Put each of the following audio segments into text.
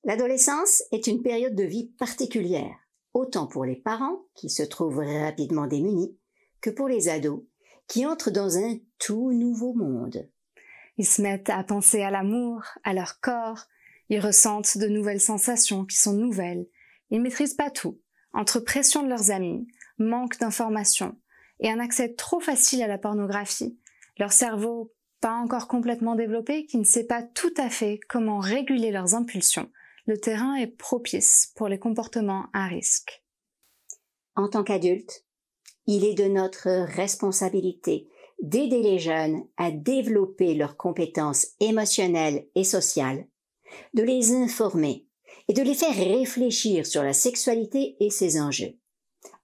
L'adolescence est une période de vie particulière, autant pour les parents, qui se trouvent rapidement démunis, que pour les ados, qui entrent dans un tout nouveau monde. Ils se mettent à penser à l'amour, à leur corps, ils ressentent de nouvelles sensations qui sont nouvelles. Ils maîtrisent pas tout, entre pression de leurs amis, manque d'informations et un accès trop facile à la pornographie. Leur cerveau pas encore complètement développé, qui ne sait pas tout à fait comment réguler leurs impulsions. Le terrain est propice pour les comportements à risque. En tant qu'adultes, il est de notre responsabilité d'aider les jeunes à développer leurs compétences émotionnelles et sociales, de les informer et de les faire réfléchir sur la sexualité et ses enjeux.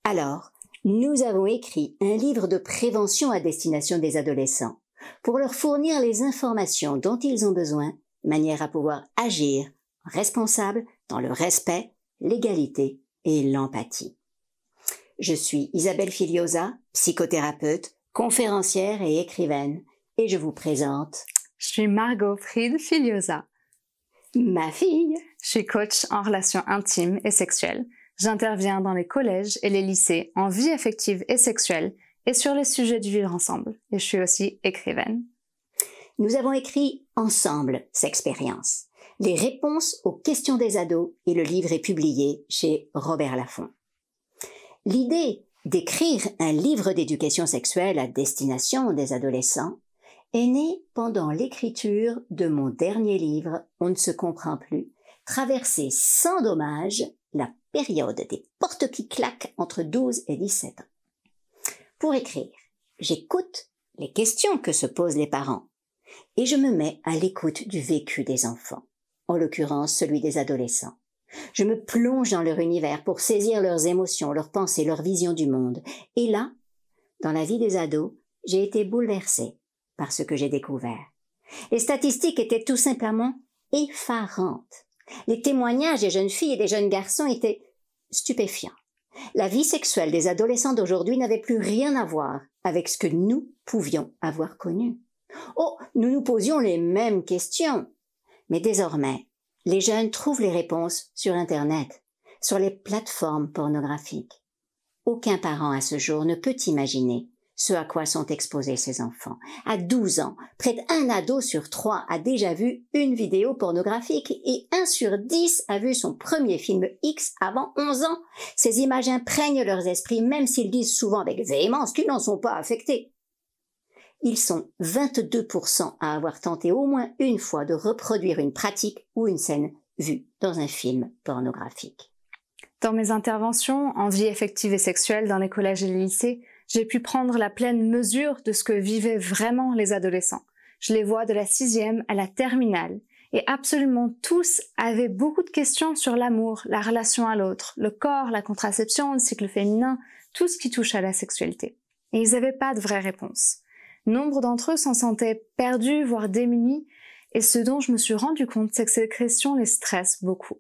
Alors, nous avons écrit un livre de prévention à destination des adolescents pour leur fournir les informations dont ils ont besoin, de manière à pouvoir agir responsables dans le respect, l'égalité et l'empathie. Je suis Isabelle Filiosa, psychothérapeute, conférencière et écrivaine, et je vous présente... Je suis Margot Fried Filiosa. Ma fille. Je suis coach en relations intimes et sexuelles. J'interviens dans les collèges et les lycées en vie affective et sexuelle et sur les sujets du vivre ensemble. Et je suis aussi écrivaine. Nous avons écrit ensemble Sexpérience, les réponses aux questions des ados, et le livre est publié chez Robert Laffont. L'idée d'écrire un livre d'éducation sexuelle à destination des adolescents est née pendant l'écriture de mon dernier livre « On ne se comprend plus », traverser sans dommage la période des portes qui claquent entre 12 et 17 ans. Pour écrire, j'écoute les questions que se posent les parents et je me mets à l'écoute du vécu des enfants, en l'occurrence celui des adolescents. Je me plonge dans leur univers pour saisir leurs émotions, leurs pensées, leur vision du monde. Et là, dans la vie des ados, j'ai été bouleversée par ce que j'ai découvert. Les statistiques étaient tout simplement effarantes. Les témoignages des jeunes filles et des jeunes garçons étaient stupéfiants. La vie sexuelle des adolescents d'aujourd'hui n'avait plus rien à voir avec ce que nous pouvions avoir connu. Oh, nous nous posions les mêmes questions. Mais désormais, les jeunes trouvent les réponses sur Internet, sur les plateformes pornographiques. Aucun parent à ce jour ne peut imaginer ce à quoi sont exposés ces enfants. À 12 ans, près d'1 ado sur 3 a déjà vu une vidéo pornographique et 1 sur 10 a vu son premier film X avant 11 ans. Ces images imprègnent leurs esprits, même s'ils disent souvent avec véhémence qu'ils n'en sont pas affectés. Ils sont 22% à avoir tenté au moins une fois de reproduire une pratique ou une scène vue dans un film pornographique. Dans mes interventions en vie affective et sexuelle dans les collèges et les lycées, j'ai pu prendre la pleine mesure de ce que vivaient vraiment les adolescents. Je les vois de la 6e à la terminale et absolument tous avaient beaucoup de questions sur l'amour, la relation à l'autre, le corps, la contraception, le cycle féminin, tout ce qui touche à la sexualité. Et ils n'avaient pas de vraies réponses. Nombre d'entre eux s'en sentaient perdus, voire démunis, et ce dont je me suis rendu compte, c'est que ces questions les stressent beaucoup.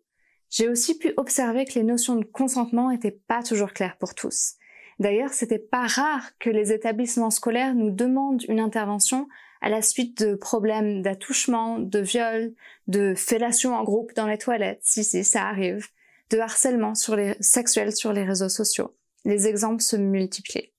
J'ai aussi pu observer que les notions de consentement n'étaient pas toujours claires pour tous. D'ailleurs, c'était pas rare que les établissements scolaires nous demandent une intervention à la suite de problèmes d'attouchement, de viol, de fellation en groupe dans les toilettes, si ça arrive, de harcèlement sexuel sur les réseaux sociaux. Les exemples se multiplient.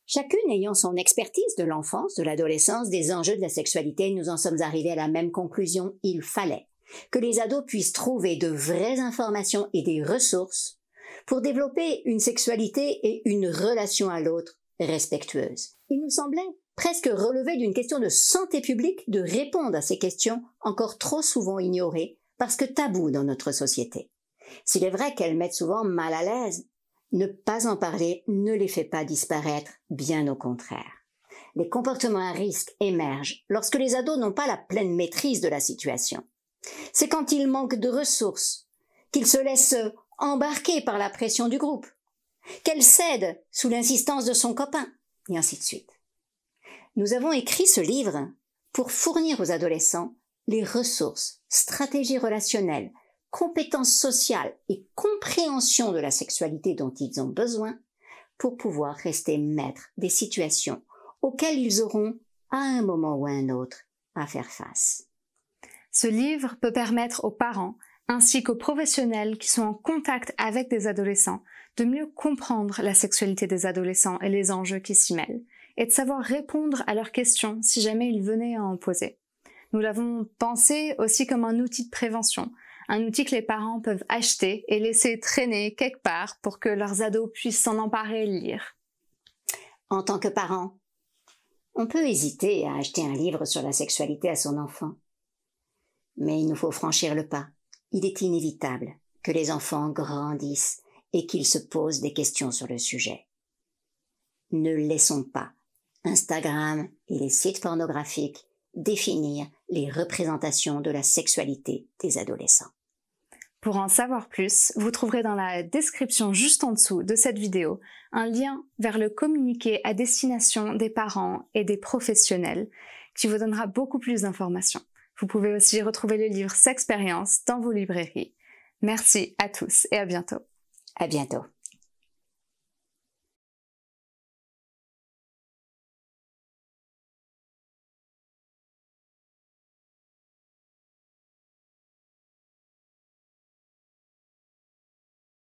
Chacune ayant son expertise de l'enfance, de l'adolescence, des enjeux de la sexualité, nous en sommes arrivés à la même conclusion. Il fallait que les ados puissent trouver de vraies informations et des ressources pour développer une sexualité et une relation à l'autre respectueuse. Il nous semblait presque relever d'une question de santé publique de répondre à ces questions encore trop souvent ignorées parce que taboues dans notre société. S'il est vrai qu'elles mettent souvent mal à l'aise, ne pas en parler ne les fait pas disparaître, bien au contraire. Les comportements à risque émergent lorsque les ados n'ont pas la pleine maîtrise de la situation. C'est quand ils manquent de ressources, qu'ils se laissent embarquer par la pression du groupe, qu'elles cèdent sous l'insistance de son copain, et ainsi de suite. Nous avons écrit ce livre pour fournir aux adolescents les ressources, stratégies relationnelles, compétences sociales et compréhension de la sexualité dont ils ont besoin pour pouvoir rester maîtres des situations auxquelles ils auront, à un moment ou à un autre, à faire face. Ce livre peut permettre aux parents ainsi qu'aux professionnels qui sont en contact avec des adolescents, de mieux comprendre la sexualité des adolescents et les enjeux qui s'y mêlent, et de savoir répondre à leurs questions si jamais ils venaient à en poser. Nous l'avons pensé aussi comme un outil de prévention, un outil que les parents peuvent acheter et laisser traîner quelque part pour que leurs ados puissent s'en emparer et le lire. En tant que parent, on peut hésiter à acheter un livre sur la sexualité à son enfant. Mais il nous faut franchir le pas. Il est inévitable que les enfants grandissent et qu'ils se posent des questions sur le sujet. Ne laissons pas Instagram et les sites pornographiques définir les représentations de la sexualité des adolescents. Pour en savoir plus, vous trouverez dans la description juste en dessous de cette vidéo un lien vers le communiqué à destination des parents et des professionnels qui vous donnera beaucoup plus d'informations. Vous pouvez aussi retrouver le livre Sexpérience dans vos librairies. Merci à tous et à bientôt. À bientôt.